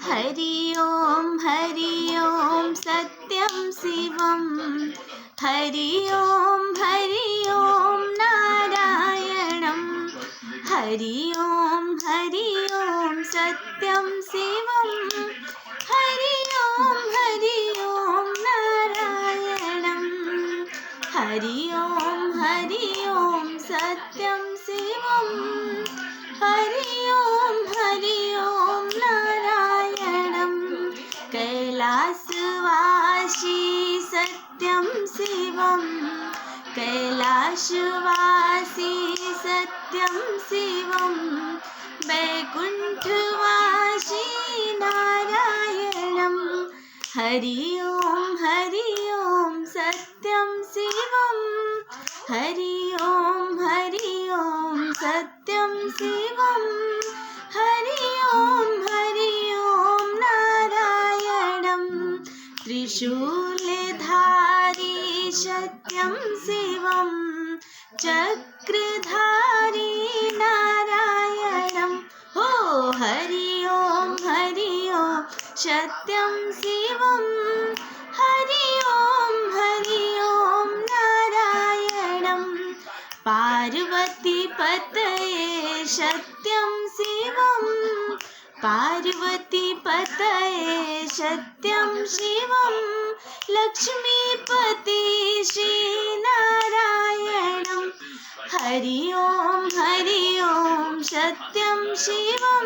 हरि ओम सत्यं शिवं हरि ओम नारायणं हरि ओम सत्यं शिवं हरि ओम नारायणं हरि ओम सत्यं शिवं हरि ओम नारायणं कैलासवासी सत्यं शिवं कैलासवासी सत्यं शिवं वैकुण्ठवासी नारायणं हरि ओम सत्यं शिवं हरि ओम सत्यं शिवं हरि ओम नारायणं त्रिशूलधारी सत्यं शिवं चक्रधारी नारायणं हो हरि ओम सत्यं शिवं हरि ओम नारायणं पार्वतीपतये सत्यं शिवं पार्वतीपतये सत्यं शिवं लक्ष्मीपति श्रीनारायणं हरि ओम सत्यं शिवं